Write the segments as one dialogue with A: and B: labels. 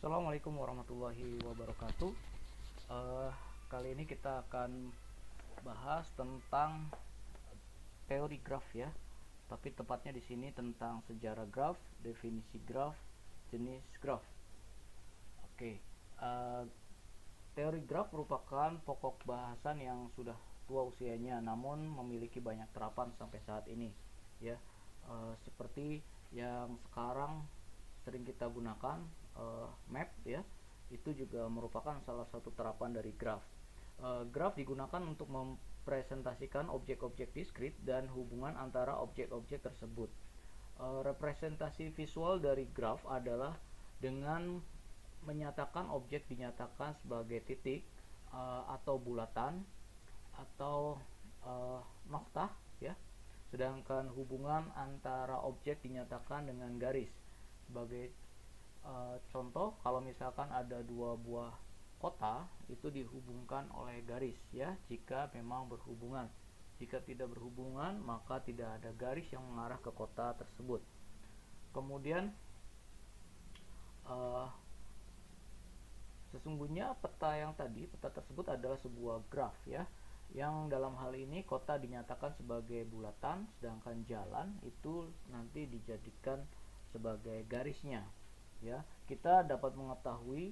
A: Assalamualaikum warahmatullahi wabarakatuh. Eh, Kali ini kita akan bahas tentang teori graf ya. Tapi tepatnya di sini tentang sejarah graf, definisi graf, jenis graf. Oke. eh, Teori graf merupakan pokok bahasan yang sudah tua usianya, namun memiliki banyak terapan sampai saat ini ya. Seperti yang sekarang sering kita gunakan, map ya, itu juga merupakan salah satu terapan dari graf. Graf digunakan untuk mempresentasikan objek-objek diskrit dan hubungan antara objek-objek tersebut. Representasi visual dari graf adalah dengan menyatakan objek dinyatakan sebagai titik, atau bulatan, atau noktah ya. Sedangkan hubungan antara objek dinyatakan dengan garis. Sebagai contoh, kalau misalkan ada dua buah kota, itu dihubungkan oleh garis ya, jika memang berhubungan. Jika tidak berhubungan, maka tidak ada garis yang mengarah ke kota tersebut. Kemudian sesungguhnya peta tersebut adalah sebuah graf ya, yang dalam hal ini kota dinyatakan sebagai bulatan, sedangkan jalan itu nanti dijadikan sebagai garisnya ya. Kita dapat mengetahui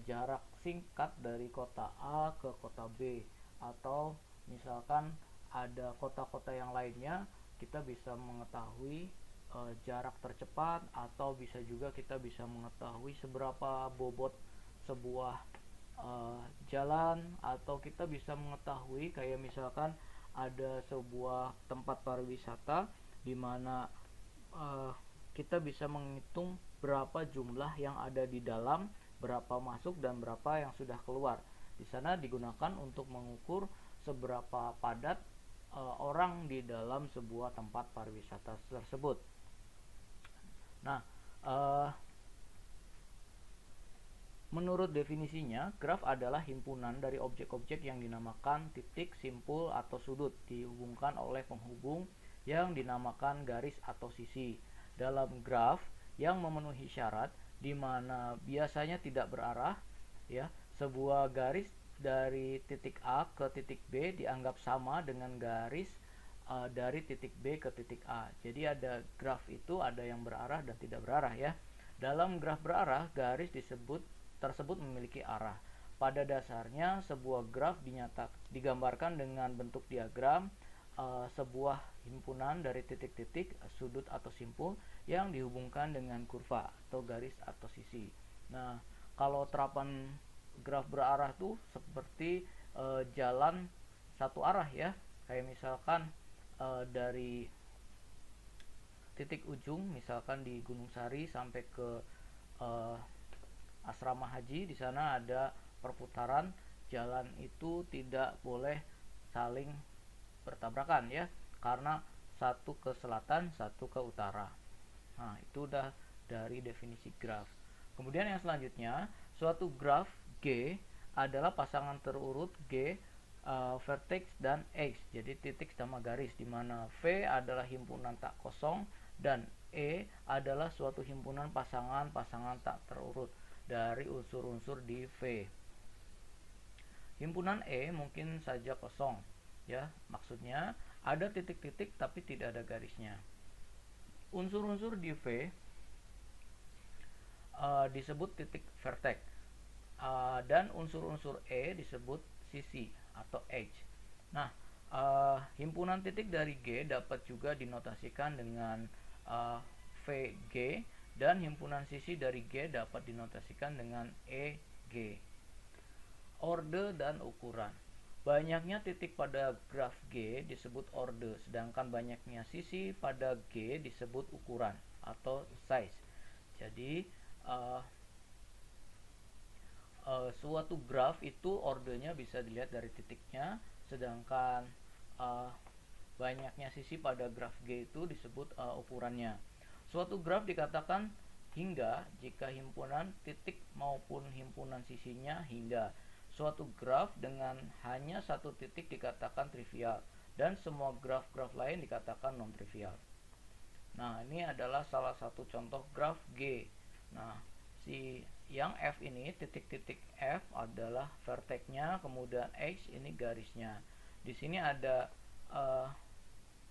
A: jarak singkat dari kota A ke kota B, atau misalkan ada kota-kota yang lainnya, kita bisa mengetahui jarak tercepat, atau bisa juga kita bisa mengetahui seberapa bobot sebuah jalan, atau kita bisa mengetahui kayak misalkan ada sebuah tempat pariwisata di mana kita bisa menghitung berapa jumlah yang ada di dalam, berapa masuk dan berapa yang sudah keluar. Di sana digunakan untuk mengukur seberapa padat orang di dalam sebuah tempat pariwisata tersebut. Nah, menurut definisinya, graf adalah himpunan dari objek-objek yang dinamakan titik, simpul, atau sudut dihubungkan oleh penghubung yang dinamakan garis atau sisi. Dalam graf yang memenuhi syarat, di mana biasanya tidak berarah ya, sebuah garis dari titik A ke titik B dianggap sama dengan garis dari titik B ke titik A. Jadi ada graf itu ada yang berarah dan tidak berarah ya. Dalam graf berarah, garis tersebut memiliki arah. Pada dasarnya sebuah graf digambarkan dengan bentuk diagram, sebuah himpunan dari titik-titik, sudut atau simpul yang dihubungkan dengan kurva atau garis atau sisi. Nah, kalau terapan graf berarah tuh seperti jalan satu arah ya. Kayak misalkan dari titik ujung, misalkan di Gunung Sari sampai ke asrama haji, di sana ada perputaran jalan, itu tidak boleh saling bertabrakan ya, karena satu ke selatan, satu ke utara. Nah, itu udah dari definisi graf. Kemudian yang selanjutnya, suatu graf G adalah pasangan terurut G, vertex dan X, jadi titik sama garis, di mana V adalah himpunan tak kosong dan E adalah suatu himpunan pasangan-pasangan tak terurut dari unsur-unsur di V. Himpunan E mungkin saja kosong ya, maksudnya ada titik-titik tapi tidak ada garisnya. Unsur-unsur di V disebut titik vertex, dan unsur-unsur E disebut sisi atau edge. Nah, himpunan titik dari G dapat juga dinotasikan dengan VG, dan himpunan sisi dari G dapat dinotasikan dengan EG. Orde dan ukuran. Banyaknya titik pada graf G disebut orde, sedangkan banyaknya sisi pada G disebut ukuran atau size. Jadi suatu graf itu ordenya bisa dilihat dari titiknya, sedangkan banyaknya sisi pada graf G itu disebut ukurannya. Suatu graf dikatakan hingga jika himpunan titik maupun himpunan sisinya hingga. Suatu graf dengan hanya satu titik dikatakan trivial, dan semua graf-graf lain dikatakan non-trivial. Nah, ini adalah salah satu contoh graf G. Nah, si yang F ini, titik-titik F adalah vertexnya, kemudian X ini garisnya. Di sini ada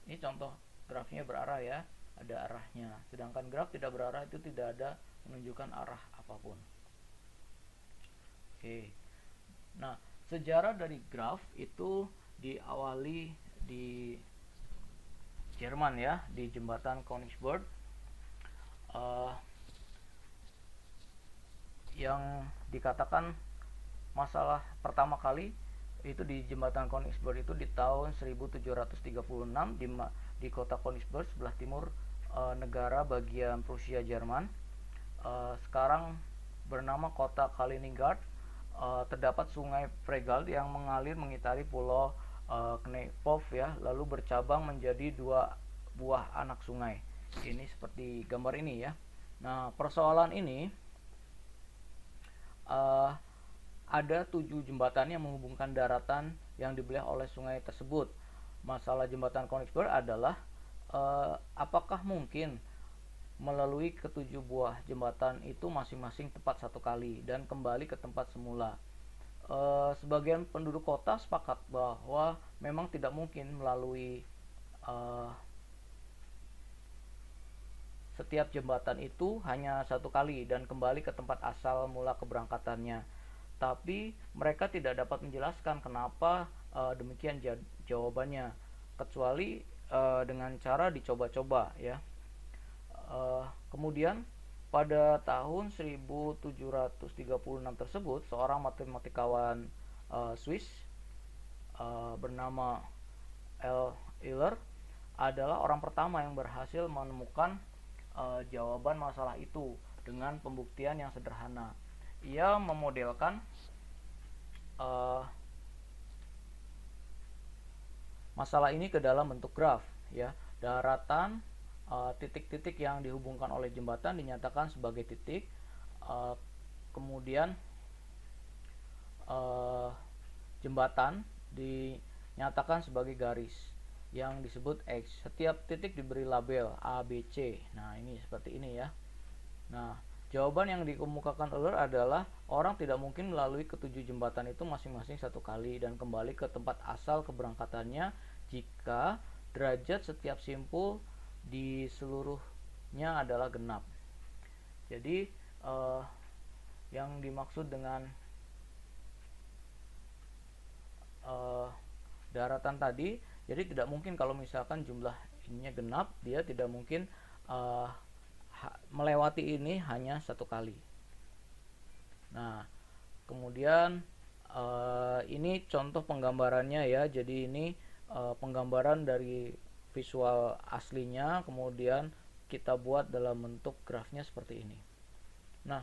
A: ini contoh grafnya berarah ya, ada arahnya. Sedangkan graf tidak berarah itu tidak ada menunjukkan arah apapun. Oke. Nah, sejarah dari graf itu diawali di Jerman ya, di jembatan Königsberg. Yang dikatakan masalah pertama kali itu di jembatan Königsberg itu di tahun 1736 di kota Königsberg sebelah timur negara bagian Prusia Jerman. Sekarang bernama kota Kaliningrad. Terdapat sungai Pregald yang mengalir mengitari pulau Kneipov ya, lalu bercabang menjadi 2 buah anak sungai. Ini seperti gambar ini ya. Nah, persoalan ini ada 7 jembatan yang menghubungkan daratan yang dibelah oleh sungai tersebut. Masalah jembatan Königsberg adalah apakah mungkin melalui ke-7 buah jembatan itu masing-masing tepat 1 kali dan kembali ke tempat semula. Sebagian penduduk kota sepakat bahwa memang tidak mungkin melalui setiap jembatan itu hanya 1 kali dan kembali ke tempat asal mula keberangkatannya. Tapi mereka tidak dapat menjelaskan kenapa demikian jawabannya, kecuali dengan cara dicoba-coba ya. Kemudian pada tahun 1736 tersebut, seorang matematikawan Swiss bernama L. Euler adalah orang pertama yang berhasil menemukan jawaban masalah itu dengan pembuktian yang sederhana. Ia memodelkan masalah ini ke dalam bentuk graf ya. Daratan titik-titik yang dihubungkan oleh jembatan dinyatakan sebagai titik, kemudian jembatan dinyatakan sebagai garis yang disebut X. Setiap titik diberi label A, B, C. Nah, ini seperti ini ya. Nah, jawaban yang dikemukakan Euler adalah orang tidak mungkin melalui ke-7 jembatan itu masing-masing 1 kali dan kembali ke tempat asal keberangkatannya jika derajat setiap simpul di seluruhnya adalah genap. Jadi yang dimaksud dengan daratan tadi, jadi tidak mungkin kalau misalkan jumlah ininya genap, dia tidak mungkin melewati ini hanya 1 kali. Nah, kemudian ini contoh penggambarannya ya. Jadi ini penggambaran dari visual aslinya, kemudian kita buat dalam bentuk grafnya seperti ini. Nah,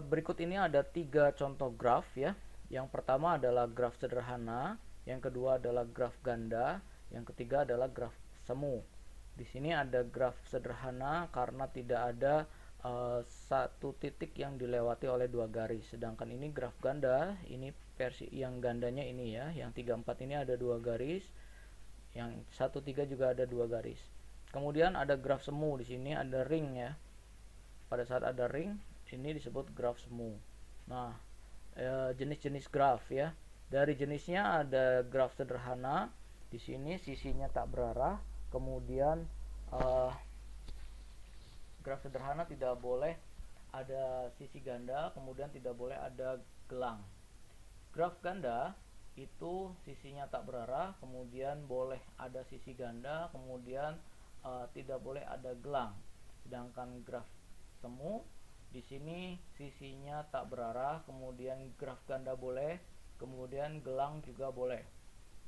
A: berikut ini ada 3 contoh graf ya. Yang pertama adalah graf sederhana, yang kedua adalah graf ganda, yang ketiga adalah graf semu. Di sini ada graf sederhana karena tidak ada 1 titik yang dilewati oleh 2 garis. Sedangkan ini graf ganda, ini versi yang gandanya ini ya, yang 34 ini ada 2 garis, yang 13 juga ada 2 garis. Kemudian ada graf semu, di sini ada ring ya. Pada saat ada ring, ini disebut graf semu. Nah, jenis-jenis graf ya. Dari jenisnya ada graf sederhana, di sini sisinya tak berarah. Kemudian graf sederhana tidak boleh ada sisi ganda, kemudian tidak boleh ada gelang. Graf ganda itu sisinya tak berarah, kemudian boleh ada sisi ganda, kemudian tidak boleh ada gelang. Sedangkan graf semu di sini sisinya tak berarah, kemudian graf ganda boleh, kemudian gelang juga boleh.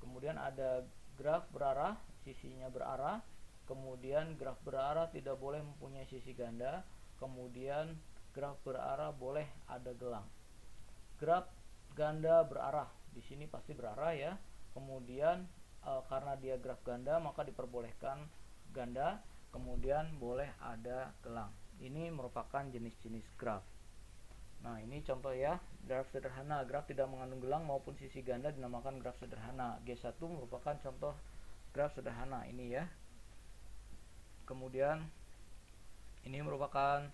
A: Kemudian ada graf berarah, sisinya berarah, kemudian graf berarah tidak boleh mempunyai sisi ganda, kemudian graf berarah boleh ada gelang. Graf ganda berarah, di sini pasti berarah ya. Kemudian karena dia graf ganda maka diperbolehkan ganda, kemudian boleh ada gelang. Ini merupakan jenis-jenis graf. Nah, ini contoh ya, graf sederhana. Graf tidak mengandung gelang maupun sisi ganda dinamakan graf sederhana. G1 merupakan contoh graf sederhana ini ya. Kemudian ini merupakan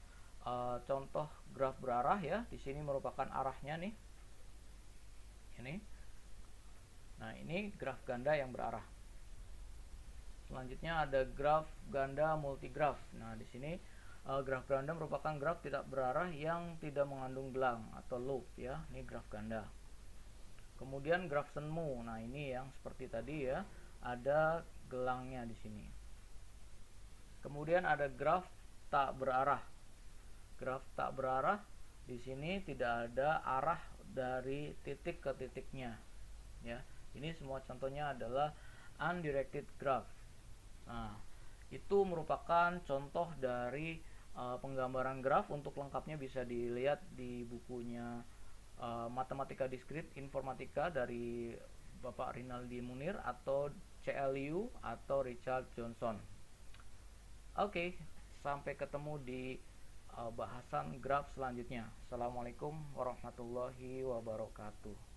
A: contoh graf berarah ya. Di sini merupakan arahnya nih. Ini. Nah, ini graf ganda yang berarah. Selanjutnya ada graf ganda multigraf. Nah, di sini graf ganda merupakan graf tidak berarah yang tidak mengandung gelang atau loop ya. Ini graf ganda. Kemudian graf semu. Nah, ini yang seperti tadi ya, ada gelangnya di sini. Kemudian ada graf tak berarah. Graf tak berarah di sini tidak ada arah dari titik ke titiknya ya. Ini semua contohnya adalah undirected graph. Nah, itu merupakan contoh dari penggambaran graf. Untuk lengkapnya bisa dilihat di bukunya Matematika Diskrit Informatika dari Bapak Rinaldi Munir atau CLU atau Richard Johnson. Oke, sampai ketemu di bahasan graf selanjutnya. Assalamualaikum warahmatullahi wabarakatuh.